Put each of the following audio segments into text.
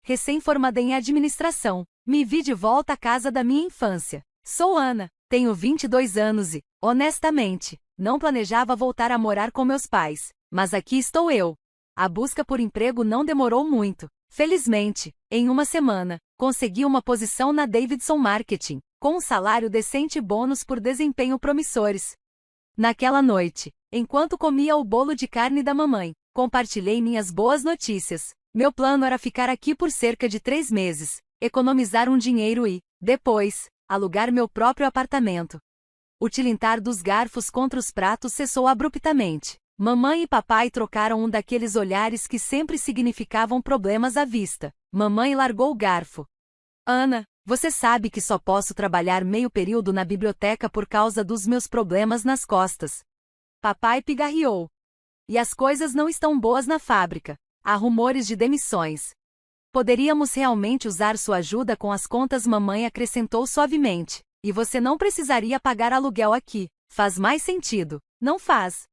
recém-formada em administração. Me vi de volta à casa da minha infância. Sou Ana, tenho 22 anos e, honestamente, não planejava voltar a morar com meus pais, mas aqui estou eu. A busca por emprego não demorou muito. Felizmente, em uma semana, consegui uma posição na Davidson Marketing, com um salário decente e bônus por desempenho promissores. Naquela noite, enquanto comia o bolo de carne da mamãe, compartilhei minhas boas notícias. Meu plano era ficar aqui por cerca de 3 meses, economizar um dinheiro e, depois, alugar meu próprio apartamento. O tilintar dos garfos contra os pratos cessou abruptamente. Mamãe e papai trocaram um daqueles olhares que sempre significavam problemas à vista. Mamãe largou o garfo. Ana, você sabe que só posso trabalhar meio período na biblioteca por causa dos meus problemas nas costas. Papai pigarreou. E as coisas não estão boas na fábrica. Há rumores de demissões. Poderíamos realmente usar sua ajuda com as contas, mamãe acrescentou suavemente. E você não precisaria pagar aluguel aqui. Faz mais sentido, não faz?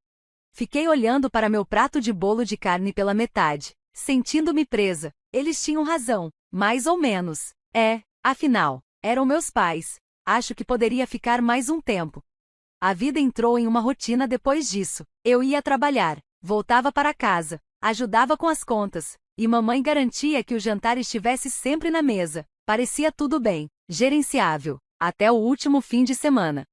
Fiquei olhando para meu prato de bolo de carne pela metade, sentindo-me presa. Eles tinham razão, mais ou menos. Afinal, eram meus pais. Acho que poderia ficar mais um tempo. A vida entrou em uma rotina depois disso. Eu ia trabalhar, voltava para casa, ajudava com as contas, e mamãe garantia que o jantar estivesse sempre na mesa. Parecia tudo bem, gerenciável, até o último fim de semana.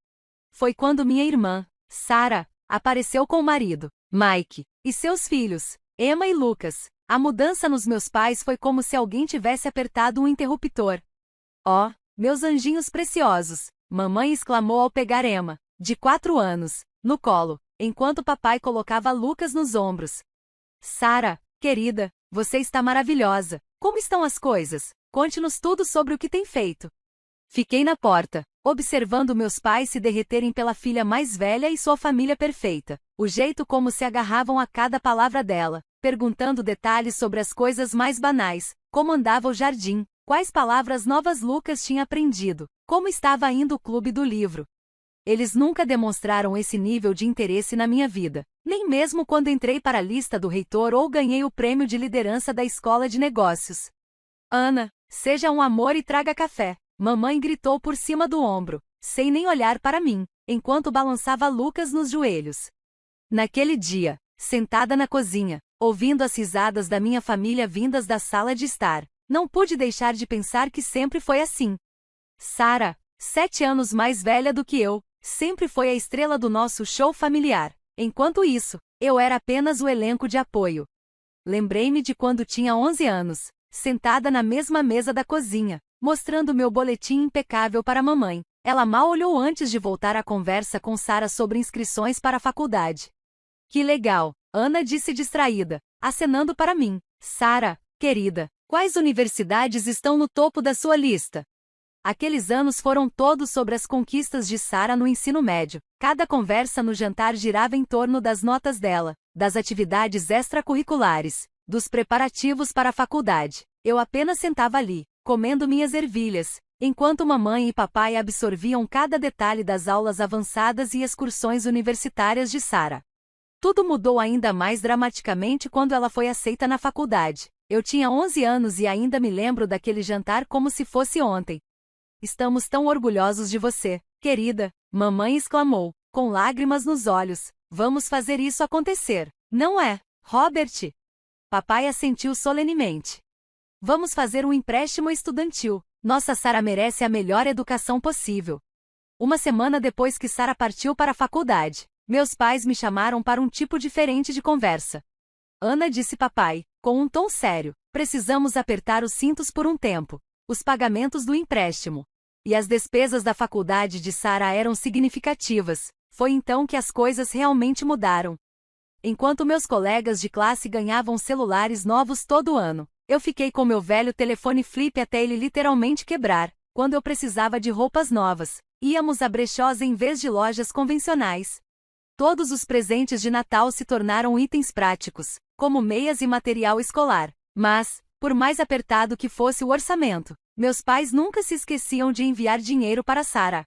Foi quando minha irmã, Sarah, apareceu com o marido, Mike, e seus filhos, Emma e Lucas. A mudança nos meus pais foi como se alguém tivesse apertado um interruptor. Oh, meus anjinhos preciosos! Mamãe exclamou ao pegar Emma, de 4 anos, no colo, enquanto papai colocava Lucas nos ombros. Sarah, querida, você está maravilhosa. Como estão as coisas? Conte-nos tudo sobre o que tem feito. Fiquei na porta, observando meus pais se derreterem pela filha mais velha e sua família perfeita. O jeito como se agarravam a cada palavra dela, perguntando detalhes sobre as coisas mais banais, como andava o jardim, quais palavras novas Lucas tinha aprendido, como estava indo o clube do livro. Eles nunca demonstraram esse nível de interesse na minha vida, nem mesmo quando entrei para a lista do reitor ou ganhei o prêmio de liderança da escola de negócios. Ana, seja um amor e traga café. Mamãe gritou por cima do ombro, sem nem olhar para mim, enquanto balançava Lucas nos joelhos. Naquele dia, sentada na cozinha, ouvindo as risadas da minha família vindas da sala de estar, não pude deixar de pensar que sempre foi assim. Sarah, 7 anos mais velha do que eu, sempre foi a estrela do nosso show familiar. Enquanto isso, eu era apenas o elenco de apoio. Lembrei-me de quando tinha 11 anos, sentada na mesma mesa da cozinha, mostrando meu boletim impecável para a mamãe. Ela mal olhou antes de voltar à conversa com Sarah sobre inscrições para a faculdade. Que legal, Ana disse distraída, acenando para mim. Sarah, querida, quais universidades estão no topo da sua lista? Aqueles anos foram todos sobre as conquistas de Sarah no ensino médio. Cada conversa no jantar girava em torno das notas dela, das atividades extracurriculares, dos preparativos para a faculdade. Eu apenas sentava ali, comendo minhas ervilhas, enquanto mamãe e papai absorviam cada detalhe das aulas avançadas e excursões universitárias de Sarah. Tudo mudou ainda mais dramaticamente quando ela foi aceita na faculdade. Eu tinha 11 anos e ainda me lembro daquele jantar como se fosse ontem. Estamos tão orgulhosos de você, querida, mamãe exclamou, com lágrimas nos olhos. Vamos fazer isso acontecer, não é, Robert? Papai assentiu solenemente. Vamos fazer um empréstimo estudantil. Nossa Sarah merece a melhor educação possível. Uma semana depois que Sarah partiu para a faculdade, meus pais me chamaram para um tipo diferente de conversa. Ana disse papai, com um tom sério, precisamos apertar os cintos por um tempo. Os pagamentos do empréstimo e as despesas da faculdade de Sarah eram significativas. Foi então que as coisas realmente mudaram. Enquanto meus colegas de classe ganhavam celulares novos todo ano, eu fiquei com meu velho telefone flip até ele literalmente quebrar. Quando eu precisava de roupas novas, íamos a brechós em vez de lojas convencionais. Todos os presentes de Natal se tornaram itens práticos, como meias e material escolar. Mas, por mais apertado que fosse o orçamento, meus pais nunca se esqueciam de enviar dinheiro para Sarah.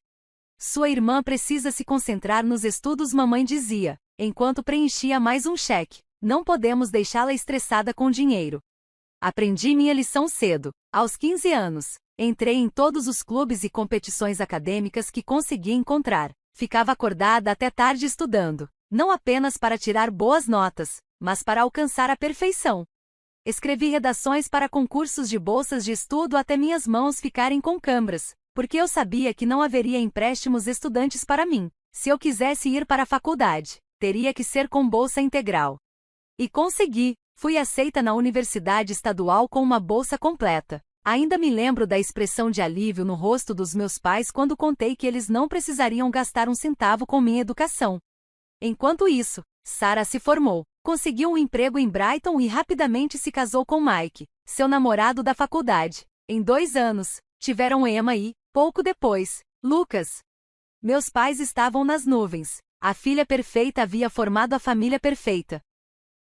Sua irmã precisa se concentrar nos estudos, mamãe dizia, enquanto preenchia mais um cheque. Não podemos deixá-la estressada com dinheiro. Aprendi minha lição cedo. Aos 15 anos, entrei em todos os clubes e competições acadêmicas que conseguia encontrar. Ficava acordada até tarde estudando, não apenas para tirar boas notas, mas para alcançar a perfeição. Escrevi redações para concursos de bolsas de estudo até minhas mãos ficarem com câimbras, porque eu sabia que não haveria empréstimos estudantes para mim. Se eu quisesse ir para a faculdade, teria que ser com bolsa integral. E consegui. Fui aceita na Universidade Estadual com uma bolsa completa. Ainda me lembro da expressão de alívio no rosto dos meus pais quando contei que eles não precisariam gastar um centavo com minha educação. Enquanto isso, Sarah se formou, conseguiu um emprego em Brighton e rapidamente se casou com Mike, seu namorado da faculdade. Em 2 anos, tiveram Emma e, pouco depois, Lucas. Meus pais estavam nas nuvens. A filha perfeita havia formado a família perfeita.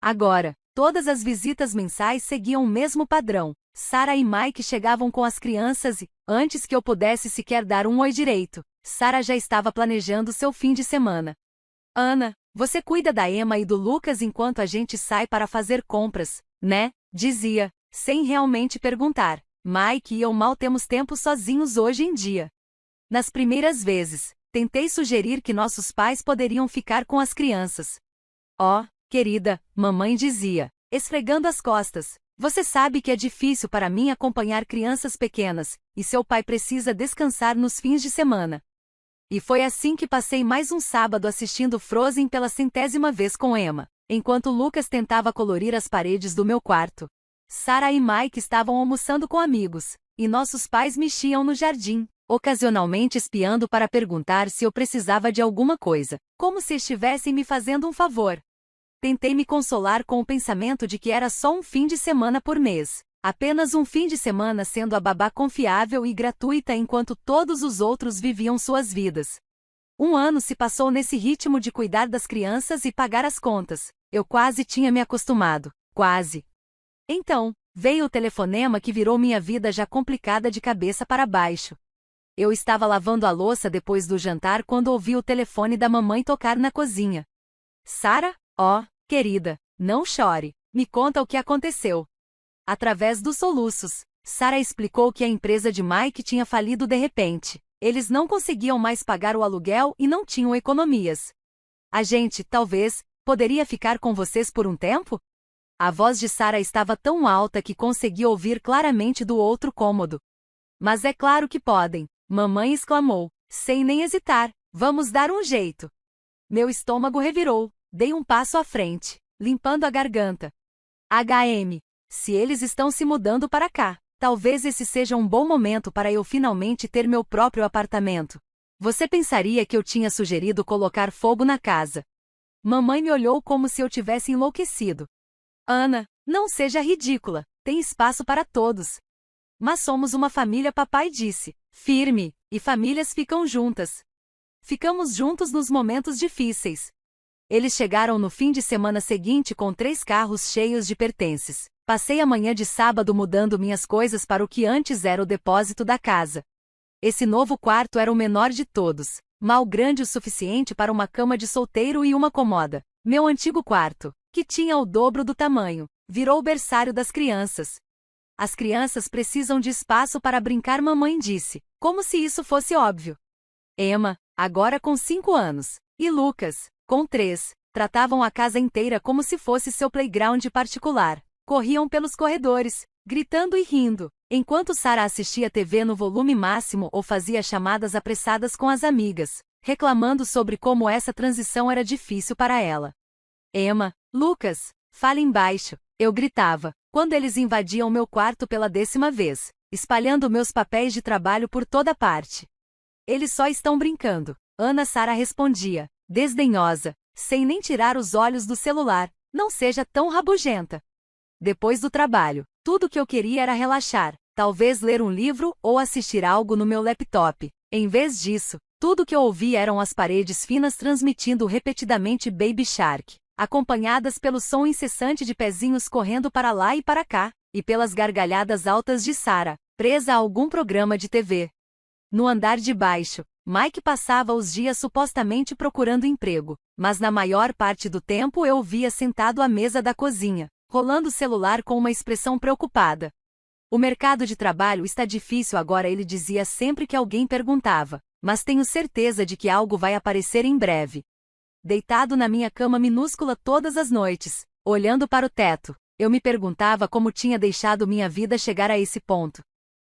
Agora, todas as visitas mensais seguiam o mesmo padrão. Sarah e Mike chegavam com as crianças e, antes que eu pudesse sequer dar um oi direito, Sarah já estava planejando seu fim de semana. Ana, você cuida da Emma e do Lucas enquanto a gente sai para fazer compras, né? Dizia, sem realmente perguntar. Mike e eu mal temos tempo sozinhos hoje em dia. Nas primeiras vezes, tentei sugerir que nossos pais poderiam ficar com as crianças. Oh, querida, mamãe dizia, esfregando as costas. Você sabe que é difícil para mim acompanhar crianças pequenas, e seu pai precisa descansar nos fins de semana. E foi assim que passei mais um sábado assistindo Frozen pela 100ª vez com Emma, enquanto Lucas tentava colorir as paredes do meu quarto. Sarah e Mike estavam almoçando com amigos, e nossos pais mexiam no jardim, ocasionalmente espiando para perguntar se eu precisava de alguma coisa, como se estivessem me fazendo um favor. Tentei me consolar com o pensamento de que era só um fim de semana por mês. Apenas um fim de semana sendo a babá confiável e gratuita enquanto todos os outros viviam suas vidas. 1 ano se passou nesse ritmo de cuidar das crianças e pagar as contas. Eu quase tinha me acostumado. Quase. Então, veio o telefonema que virou minha vida já complicada de cabeça para baixo. Eu estava lavando a louça depois do jantar quando ouvi o telefone da mamãe tocar na cozinha. Sarah? Oh, querida, não chore. Me conta o que aconteceu. Através dos soluços, Sarah explicou que a empresa de Mike tinha falido de repente. Eles não conseguiam mais pagar o aluguel e não tinham economias. A gente, talvez, poderia ficar com vocês por um tempo? A voz de Sarah estava tão alta que consegui ouvir claramente do outro cômodo. Mas é claro que podem, mamãe exclamou, sem nem hesitar. Vamos dar um jeito. Meu estômago revirou. Dei um passo à frente, limpando a garganta. Se eles estão se mudando para cá, talvez esse seja um bom momento para eu finalmente ter meu próprio apartamento. Você pensaria que eu tinha sugerido colocar fogo na casa. Mamãe me olhou como se eu tivesse enlouquecido. Ana, não seja ridícula, tem espaço para todos. Mas somos uma família, papai disse, firme, e famílias ficam juntas. Ficamos juntos nos momentos difíceis. Eles chegaram no fim de semana seguinte com 3 carros cheios de pertences. Passei a manhã de sábado mudando minhas coisas para o que antes era o depósito da casa. Esse novo quarto era o menor de todos, mal grande o suficiente para uma cama de solteiro e uma comoda. Meu antigo quarto, que tinha o dobro do tamanho, virou o berçário das crianças. As crianças precisam de espaço para brincar, mamãe disse, como se isso fosse óbvio. Emma, agora com 5 anos, e Lucas, com 3, tratavam a casa inteira como se fosse seu playground particular. Corriam pelos corredores, gritando e rindo, enquanto Sarah assistia TV no volume máximo ou fazia chamadas apressadas com as amigas, reclamando sobre como essa transição era difícil para ela. Emma, Lucas, falem baixo, eu gritava, quando eles invadiam meu quarto pela 10ª vez, espalhando meus papéis de trabalho por toda parte. Eles só estão brincando, Sarah respondia, desdenhosa, sem nem tirar os olhos do celular, não seja tão rabugenta. Depois do trabalho, tudo que eu queria era relaxar, talvez ler um livro ou assistir algo no meu laptop. Em vez disso, tudo que eu ouvia eram as paredes finas transmitindo repetidamente Baby Shark, acompanhadas pelo som incessante de pezinhos correndo para lá e para cá, e pelas gargalhadas altas de Sarah, presa a algum programa de TV. No andar de baixo, Mike passava os dias supostamente procurando emprego, mas na maior parte do tempo eu o via sentado à mesa da cozinha, rolando o celular com uma expressão preocupada. O mercado de trabalho está difícil agora, ele dizia sempre que alguém perguntava, mas tenho certeza de que algo vai aparecer em breve. Deitado na minha cama minúscula todas as noites, olhando para o teto, eu me perguntava como tinha deixado minha vida chegar a esse ponto.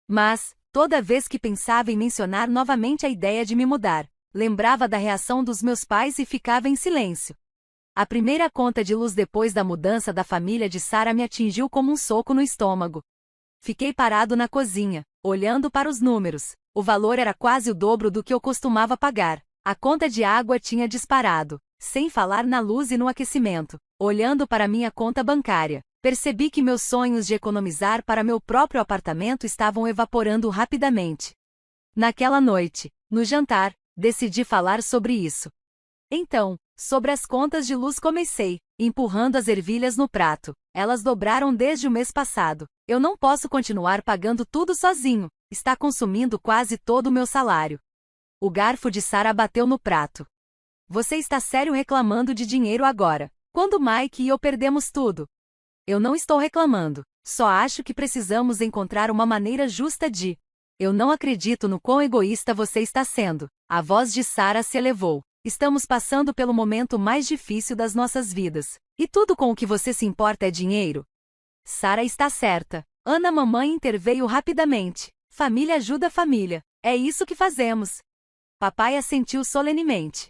Mas, toda vez que pensava em mencionar novamente a ideia de me mudar, lembrava da reação dos meus pais e ficava em silêncio. A primeira conta de luz depois da mudança da família de Sara me atingiu como um soco no estômago. Fiquei parado na cozinha, olhando para os números. O valor era quase o dobro do que eu costumava pagar. A conta de água tinha disparado, sem falar na luz e no aquecimento. Olhando para minha conta bancária, percebi que meus sonhos de economizar para meu próprio apartamento estavam evaporando rapidamente. Naquela noite, no jantar, decidi falar sobre isso. Então, sobre as contas de luz comecei, empurrando as ervilhas no prato. Elas dobraram desde o mês passado. Eu não posso continuar pagando tudo sozinho. Está consumindo quase todo o meu salário. O garfo de Sara bateu no prato. Você está sério reclamando de dinheiro agora, quando Mike e eu perdemos tudo? Eu não estou reclamando, só acho que precisamos encontrar uma maneira justa de... Eu não acredito no quão egoísta você está sendo. A voz de Sara se elevou. Estamos passando pelo momento mais difícil das nossas vidas. E tudo com o que você se importa é dinheiro? Sara está certa. Ana, mamãe interveio rapidamente. Família ajuda família. É isso que fazemos. Papai assentiu solenemente.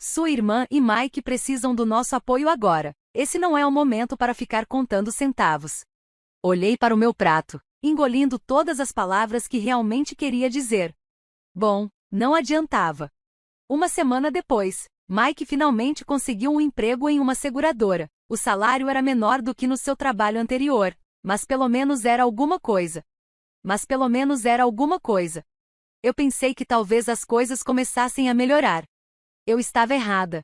Sua irmã e Mike precisam do nosso apoio agora. Esse não é o momento para ficar contando centavos. Olhei para o meu prato, engolindo todas as palavras que realmente queria dizer. Bom, não adiantava. Uma semana depois, Mike finalmente conseguiu um emprego em uma seguradora. O salário era menor do que no seu trabalho anterior, mas pelo menos era alguma coisa. Eu pensei que talvez as coisas começassem a melhorar. Eu estava errada.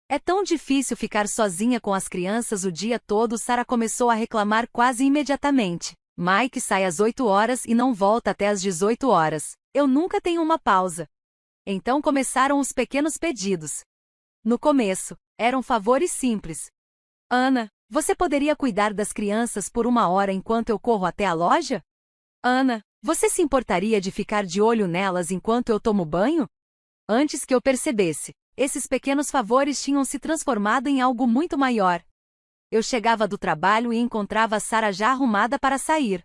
É tão difícil ficar sozinha com as crianças o dia todo. Sara começou a reclamar quase imediatamente. Mike sai às 8 horas e não volta até às 18 horas. Eu nunca tenho uma pausa. Então começaram os pequenos pedidos. No começo, eram favores simples. Ana, você poderia cuidar das crianças por 1 hora enquanto eu corro até a loja? Ana, você se importaria de ficar de olho nelas enquanto eu tomo banho? Antes que eu percebesse, esses pequenos favores tinham se transformado em algo muito maior. Eu chegava do trabalho e encontrava Sara já arrumada para sair.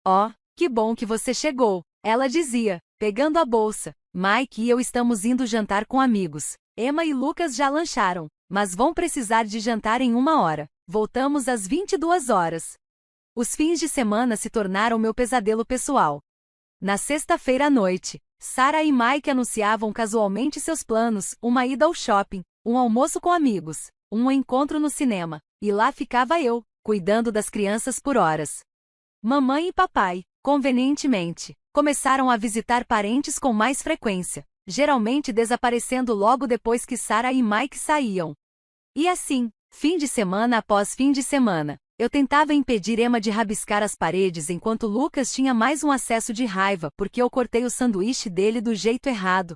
Oh, que bom que você chegou, ela dizia, pegando a bolsa. Mike e eu estamos indo jantar com amigos. Emma e Lucas já lancharam, mas vão precisar de jantar em 1 hora. Voltamos às 22 horas. Os fins de semana se tornaram meu pesadelo pessoal. Na sexta-feira à noite, Sara e Mike anunciavam casualmente seus planos: uma ida ao shopping, um almoço com amigos, um encontro no cinema, e lá ficava eu, cuidando das crianças por horas. Mamãe e papai, convenientemente, começaram a visitar parentes com mais frequência, geralmente desaparecendo logo depois que Sara e Mike saíam. E assim, fim de semana após fim de semana, eu tentava impedir Emma de rabiscar as paredes enquanto Lucas tinha mais um acesso de raiva porque eu cortei o sanduíche dele do jeito errado.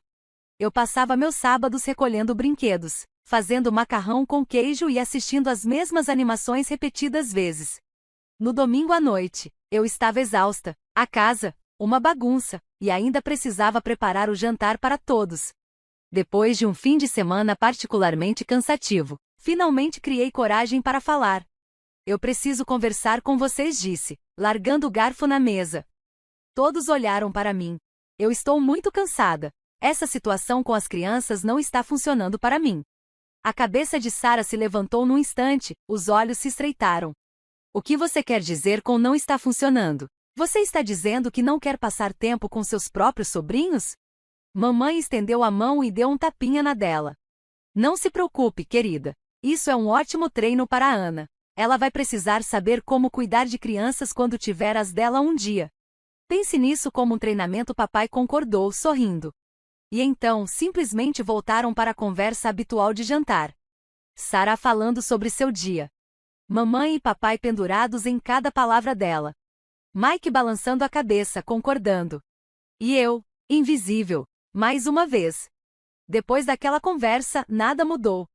Eu passava meus sábados recolhendo brinquedos, fazendo macarrão com queijo e assistindo as mesmas animações repetidas vezes. No domingo à noite, eu estava exausta, a casa, uma bagunça, e ainda precisava preparar o jantar para todos. Depois de um fim de semana particularmente cansativo, finalmente criei coragem para falar. Eu preciso conversar com vocês, disse, largando o garfo na mesa. Todos olharam para mim. Eu estou muito cansada. Essa situação com as crianças não está funcionando para mim. A cabeça de Sara se levantou num instante, os olhos se estreitaram. O que você quer dizer com não está funcionando? Você está dizendo que não quer passar tempo com seus próprios sobrinhos? Mamãe estendeu a mão e deu um tapinha na dela. Não se preocupe, querida. Isso é um ótimo treino para a Ana. Ela vai precisar saber como cuidar de crianças quando tiver as dela um dia. Pense nisso como um treinamento, papai concordou, sorrindo. E então, simplesmente voltaram para a conversa habitual de jantar. Sara falando sobre seu dia. Mamãe e papai pendurados em cada palavra dela. Mike balançando a cabeça, concordando. E eu, invisível, mais uma vez. Depois daquela conversa, nada mudou.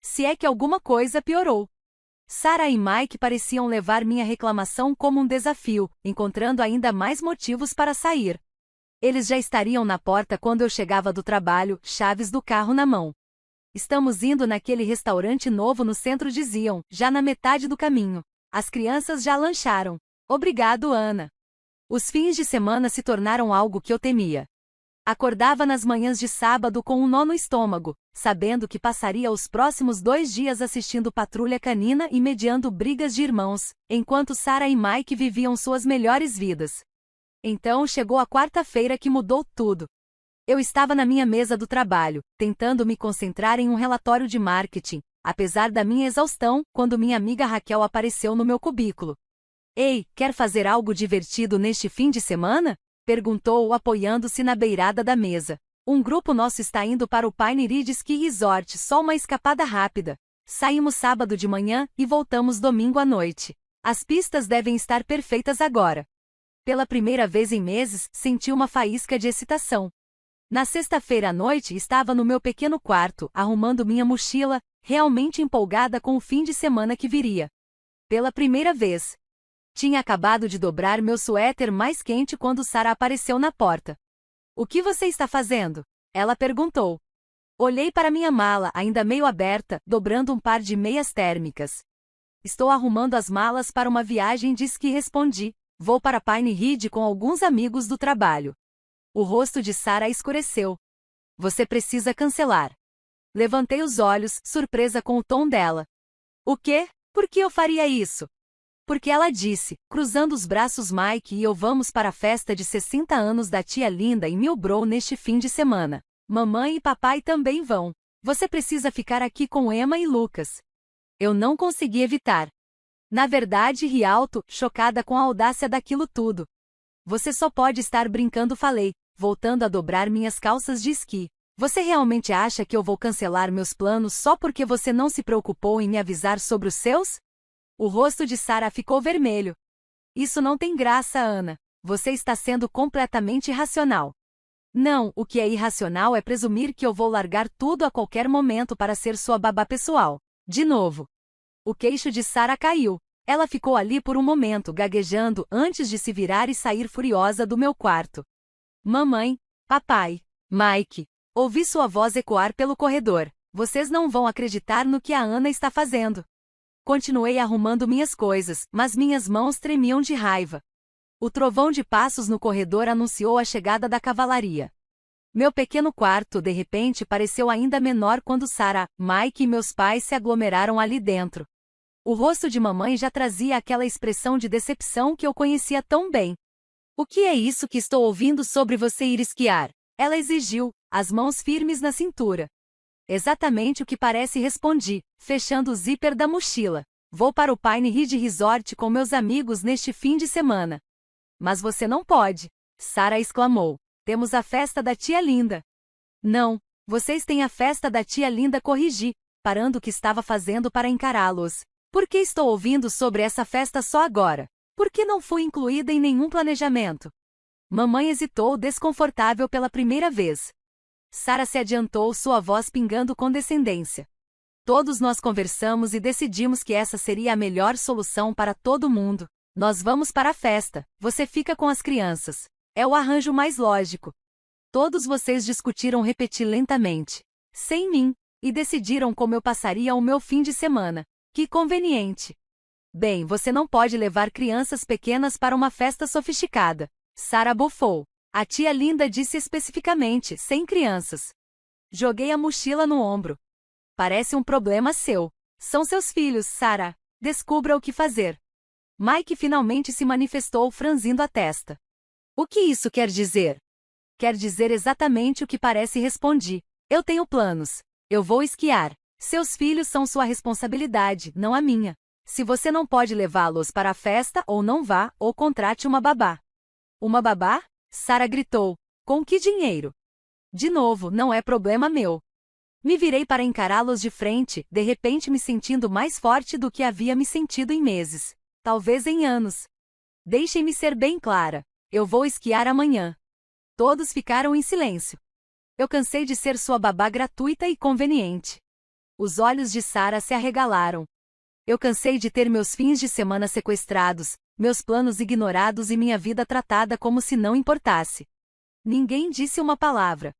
Se é que alguma coisa piorou. Sarah e Mike pareciam levar minha reclamação como um desafio, encontrando ainda mais motivos para sair. Eles já estariam na porta quando eu chegava do trabalho, chaves do carro na mão. Estamos indo naquele restaurante novo no centro, diziam, já na metade do caminho. As crianças já lancharam. Obrigado, Ana. Os fins de semana se tornaram algo que eu temia. Acordava nas manhãs de sábado com um nó no estômago, sabendo que passaria os próximos 2 dias assistindo Patrulha Canina e mediando brigas de irmãos, enquanto Sarah e Mike viviam suas melhores vidas. Então chegou a quarta-feira que mudou tudo. Eu estava na minha mesa do trabalho, tentando me concentrar em um relatório de marketing, apesar da minha exaustão, quando minha amiga Raquel apareceu no meu cubículo. Ei, quer fazer algo divertido neste fim de semana? Perguntou, apoiando-se na beirada da mesa. Um grupo nosso está indo para o Pine Ridge Ski Resort, só uma escapada rápida. Saímos sábado de manhã e voltamos domingo à noite. As pistas devem estar perfeitas agora. Pela primeira vez em meses, senti uma faísca de excitação. Na sexta-feira à noite estava no meu pequeno quarto, arrumando minha mochila, realmente empolgada com o fim de semana que viria. Pela primeira vez. Tinha acabado de dobrar meu suéter mais quente quando Sarah apareceu na porta. O que você está fazendo? Ela perguntou. Olhei para minha mala, ainda meio aberta, dobrando um par de meias térmicas. Estou arrumando as malas para uma viagem de esqui, respondi. Vou para Pine Ridge com alguns amigos do trabalho. O rosto de Sarah escureceu. Você precisa cancelar. Levantei os olhos, surpresa com o tom dela. O quê? Por que eu faria isso? Porque ela disse, cruzando os braços. Mike e eu vamos para a festa de 60 anos da tia Linda em Millbrow neste fim de semana. Mamãe e papai também vão. Você precisa ficar aqui com Emma e Lucas. Eu não consegui evitar. Na verdade, ri alto, chocada com a audácia daquilo tudo. Você só pode estar brincando, falei, voltando a dobrar minhas calças de esqui. Você realmente acha que eu vou cancelar meus planos só porque você não se preocupou em me avisar sobre os seus? O rosto de Sarah ficou vermelho. Isso não tem graça, Ana. Você está sendo completamente irracional. Não, o que é irracional é presumir que eu vou largar tudo a qualquer momento para ser sua babá pessoal. De novo. O queixo de Sarah caiu. Ela ficou ali por um momento, gaguejando, antes de se virar e sair furiosa do meu quarto. Mamãe, papai, Mike. Ouvi sua voz ecoar pelo corredor. Vocês não vão acreditar no que a Ana está fazendo. Continuei arrumando minhas coisas, mas minhas mãos tremiam de raiva. O trovão de passos no corredor anunciou a chegada da cavalaria. Meu pequeno quarto, de repente, pareceu ainda menor quando Sarah, Mike e meus pais se aglomeraram ali dentro. O rosto de mamãe já trazia aquela expressão de decepção que eu conhecia tão bem. O que é isso que estou ouvindo sobre você ir esquiar? Ela exigiu, as mãos firmes na cintura. Exatamente o que parece, respondi, fechando o zíper da mochila. Vou para o Pine Ridge Resort com meus amigos neste fim de semana. Mas você não pode, Sarah exclamou. Temos a festa da tia Linda. Não, vocês têm a festa da tia Linda, corrigi, parando o que estava fazendo para encará-los. Por que estou ouvindo sobre essa festa só agora? Por que não fui incluída em nenhum planejamento? Mamãe hesitou, desconfortável pela primeira vez. Sarah se adiantou, sua voz pingando condescendência. Todos nós conversamos e decidimos que essa seria a melhor solução para todo mundo. Nós vamos para a festa, você fica com as crianças. É o arranjo mais lógico. Todos vocês discutiram, repeti lentamente. Sem mim, e decidiram como eu passaria o meu fim de semana. Que conveniente. Bem, você não pode levar crianças pequenas para uma festa sofisticada. Sarah bufou. A tia Linda disse especificamente, sem crianças. Joguei a mochila no ombro. Parece um problema seu. São seus filhos, Sarah. Descubra o que fazer. Mike finalmente se manifestou, franzindo a testa. O que isso quer dizer? Quer dizer exatamente o que parece, respondi. Eu tenho planos. Eu vou esquiar. Seus filhos são sua responsabilidade, não a minha. Se você não pode levá-los para a festa, ou não vá, ou contrate uma babá. Uma babá? Sarah gritou. Com que dinheiro? De novo, não é problema meu. Me virei para encará-los de frente, de repente me sentindo mais forte do que havia me sentido em meses. Talvez em anos. Deixem-me ser bem clara. Eu vou esquiar amanhã. Todos ficaram em silêncio. Eu cansei de ser sua babá gratuita e conveniente. Os olhos de Sarah se arregalaram. Eu cansei de ter meus fins de semana sequestrados, meus planos ignorados e minha vida tratada como se não importasse. Ninguém disse uma palavra.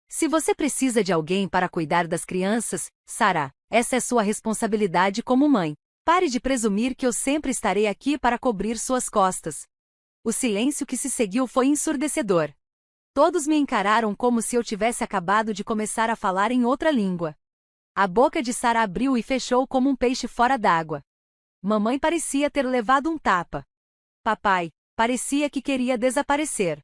Se você precisa de alguém para cuidar das crianças, Sarah, essa é sua responsabilidade como mãe. Pare de presumir que eu sempre estarei aqui para cobrir suas costas. O silêncio que se seguiu foi ensurdecedor. Todos me encararam como se eu tivesse acabado de começar a falar em outra língua. A boca de Sarah abriu e fechou como um peixe fora d'água. Mamãe parecia ter levado um tapa. Papai parecia que queria desaparecer.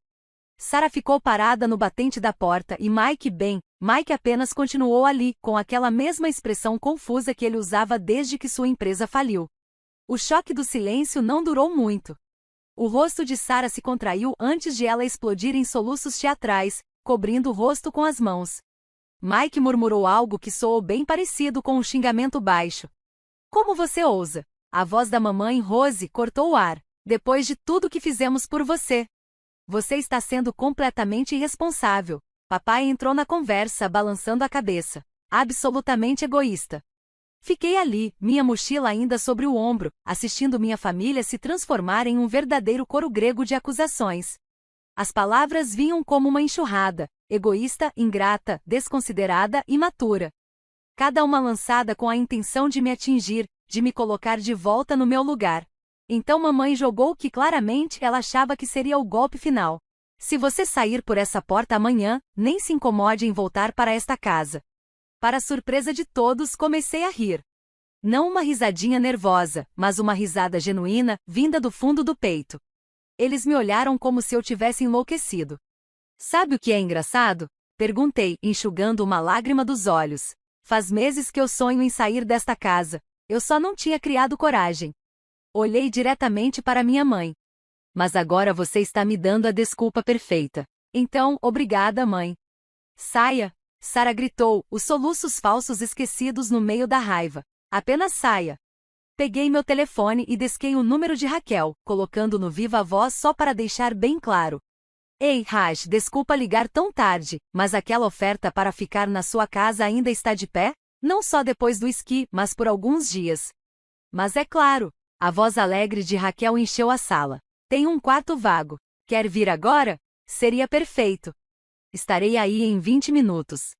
Sarah ficou parada no batente da porta e Mike apenas continuou ali, com aquela mesma expressão confusa que ele usava desde que sua empresa faliu. O choque do silêncio não durou muito. O rosto de Sarah se contraiu antes de ela explodir em soluços teatrais, cobrindo o rosto com as mãos. Mike murmurou algo que soou bem parecido com um xingamento baixo. Como você ousa? A voz da mamãe Rose cortou o ar. Depois de tudo que fizemos por você. Você está sendo completamente irresponsável. Papai entrou na conversa balançando a cabeça. Absolutamente egoísta. Fiquei ali, minha mochila ainda sobre o ombro, assistindo minha família se transformar em um verdadeiro coro grego de acusações. As palavras vinham como uma enxurrada, egoísta, ingrata, desconsiderada, imatura. Cada uma lançada com a intenção de me atingir, de me colocar de volta no meu lugar. Então mamãe jogou o que claramente ela achava que seria o golpe final. Se você sair por essa porta amanhã, nem se incomode em voltar para esta casa. Para surpresa de todos, comecei a rir. Não uma risadinha nervosa, mas uma risada genuína, vinda do fundo do peito. Eles me olharam como se eu tivesse enlouquecido. Sabe o que é engraçado? Perguntei, enxugando uma lágrima dos olhos. Faz meses que eu sonho em sair desta casa. Eu só não tinha criado coragem. Olhei diretamente para minha mãe. Mas agora você está me dando a desculpa perfeita. Então, obrigada, mãe. Saia! Sarah gritou, os soluços falsos esquecidos no meio da raiva. Apenas saia. Peguei meu telefone e disquei o número de Raquel, colocando no viva voz só para deixar bem claro. Ei, Raj, desculpa ligar tão tarde, mas aquela oferta para ficar na sua casa ainda está de pé? Não só depois do esqui, mas por alguns dias. Mas é claro. A voz alegre de Raquel encheu a sala. Tem um quarto vago. Quer vir agora? Seria perfeito. Estarei aí em 20 minutos.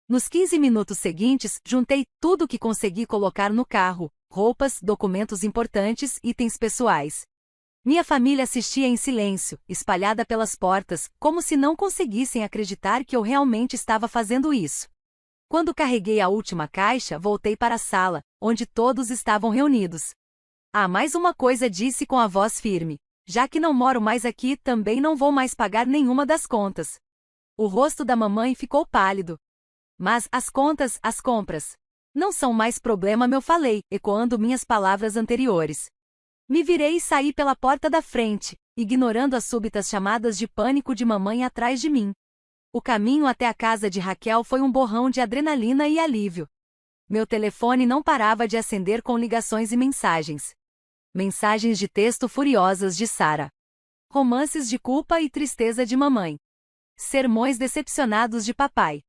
Nos 15 minutos seguintes, juntei tudo o que consegui colocar no carro: roupas, documentos importantes, itens pessoais. Minha família assistia em silêncio, espalhada pelas portas, como se não conseguissem acreditar que eu realmente estava fazendo isso. Quando carreguei a última caixa, voltei para a sala, onde todos estavam reunidos. Ah, mais uma coisa, disse com a voz firme. Já que não moro mais aqui, também não vou mais pagar nenhuma das contas. O rosto da mamãe ficou pálido. Mas as compras, não são mais problema, eu falei, ecoando minhas palavras anteriores. Me virei e saí pela porta da frente, ignorando as súbitas chamadas de pânico de mamãe atrás de mim. O caminho até a casa de Raquel foi um borrão de adrenalina e alívio. Meu telefone não parava de acender com ligações e mensagens. Mensagens de texto furiosas de Sarah. Romances de culpa e tristeza de mamãe. Sermões decepcionados de papai.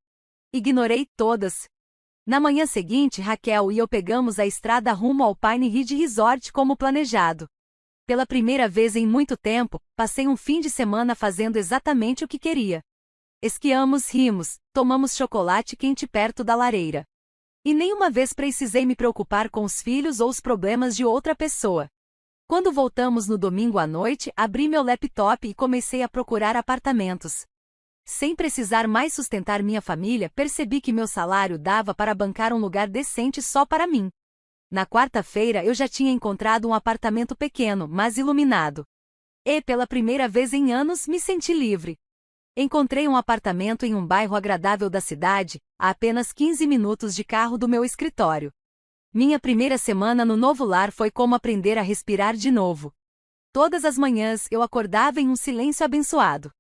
Ignorei todas. Na manhã seguinte, Raquel e eu pegamos a estrada rumo ao Pine Ridge Resort como planejado. Pela primeira vez em muito tempo, passei um fim de semana fazendo exatamente o que queria. Esquiamos, rimos, tomamos chocolate quente perto da lareira. E nenhuma vez precisei me preocupar com os filhos ou os problemas de outra pessoa. Quando voltamos no domingo à noite, abri meu laptop e comecei a procurar apartamentos. Sem precisar mais sustentar minha família, percebi que meu salário dava para bancar um lugar decente só para mim. Na quarta-feira eu já tinha encontrado um apartamento pequeno, mas iluminado. E, pela primeira vez em anos, me senti livre. Encontrei um apartamento em um bairro agradável da cidade, a apenas 15 minutos de carro do meu escritório. Minha primeira semana no novo lar foi como aprender a respirar de novo. Todas as manhãs eu acordava em um silêncio abençoado.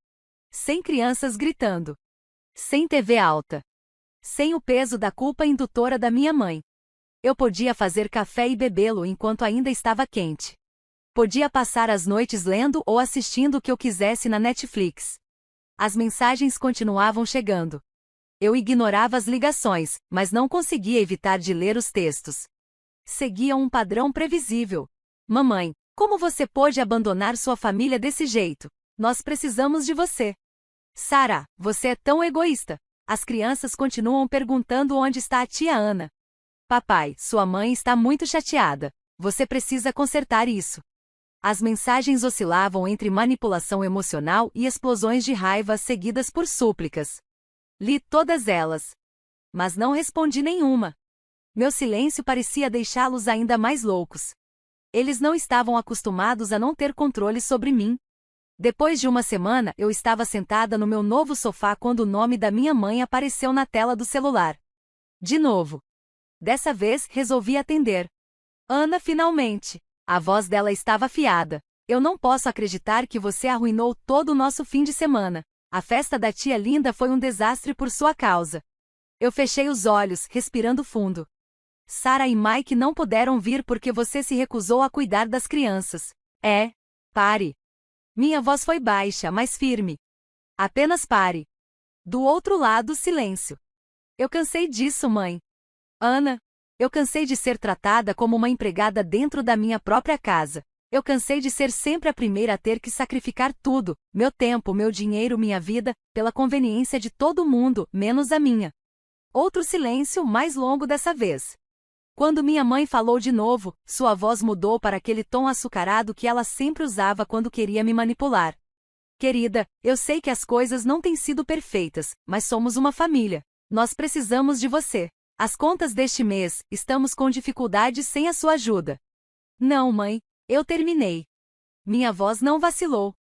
Sem crianças gritando. Sem TV alta. Sem o peso da culpa indutora da minha mãe. Eu podia fazer café e bebê-lo enquanto ainda estava quente. Podia passar as noites lendo ou assistindo o que eu quisesse na Netflix. As mensagens continuavam chegando. Eu ignorava as ligações, mas não conseguia evitar de ler os textos. Seguiam um padrão previsível. Mamãe, como você pôde abandonar sua família desse jeito? Nós precisamos de você. Sarah, você é tão egoísta. As crianças continuam perguntando onde está a tia Ana. Papai, sua mãe está muito chateada. Você precisa consertar isso. As mensagens oscilavam entre manipulação emocional e explosões de raiva seguidas por súplicas. Li todas elas. Mas não respondi nenhuma. Meu silêncio parecia deixá-los ainda mais loucos. Eles não estavam acostumados a não ter controle sobre mim. Depois de uma semana, eu estava sentada no meu novo sofá quando o nome da minha mãe apareceu na tela do celular. De novo. Dessa vez, resolvi atender. Ana, finalmente. A voz dela estava afiada. Eu não posso acreditar que você arruinou todo o nosso fim de semana. A festa da tia Linda foi um desastre por sua causa. Eu fechei os olhos, respirando fundo. Sarah e Mike não puderam vir porque você se recusou a cuidar das crianças. Pare. Minha voz foi baixa, mas firme. Apenas pare. Do outro lado, silêncio. Eu cansei disso, mãe. Ana, eu cansei de ser tratada como uma empregada dentro da minha própria casa. Eu cansei de ser sempre a primeira a ter que sacrificar tudo, meu tempo, meu dinheiro, minha vida, pela conveniência de todo mundo, menos a minha. Outro silêncio, mais longo dessa vez. Quando minha mãe falou de novo, sua voz mudou para aquele tom açucarado que ela sempre usava quando queria me manipular. Querida, eu sei que as coisas não têm sido perfeitas, mas somos uma família. Nós precisamos de você. As contas deste mês, estamos com dificuldades sem a sua ajuda. Não, mãe, eu terminei. Minha voz não vacilou.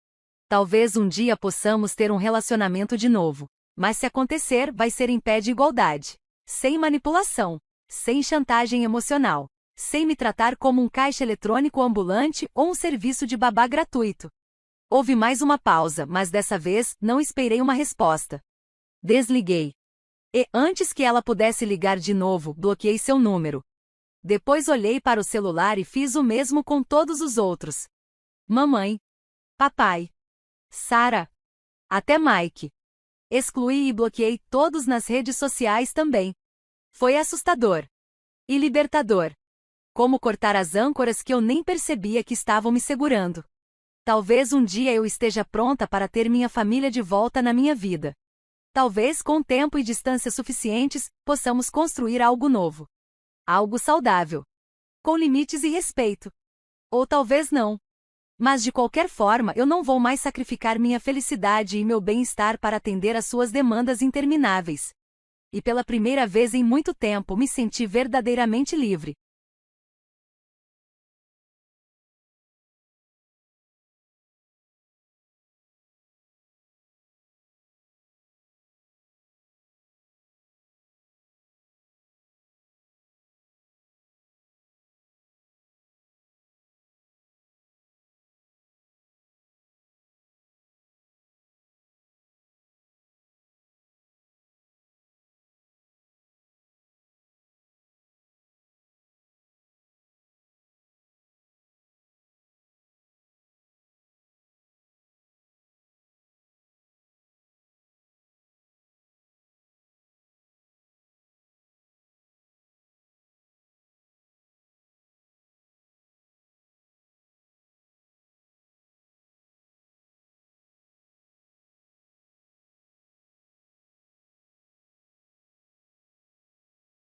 Talvez um dia possamos ter um relacionamento de novo. Mas se acontecer, vai ser em pé de igualdade. Sem manipulação. Sem chantagem emocional. Sem me tratar como um caixa eletrônico ambulante ou um serviço de babá gratuito. Houve mais uma pausa, mas dessa vez, não esperei uma resposta. Desliguei. E, antes que ela pudesse ligar de novo, bloqueei seu número. Depois olhei para o celular e fiz o mesmo com todos os outros. Mamãe. Papai. Sarah. Até Mike. Excluí e bloqueei todos nas redes sociais também. Foi assustador. E libertador. Como cortar as âncoras que eu nem percebia que estavam me segurando. Talvez um dia eu esteja pronta para ter minha família de volta na minha vida. Talvez com tempo e distância suficientes, possamos construir algo novo. Algo saudável. Com limites e respeito. Ou talvez não. Mas de qualquer forma eu não vou mais sacrificar minha felicidade e meu bem-estar para atender às suas demandas intermináveis. E pela primeira vez em muito tempo me senti verdadeiramente livre.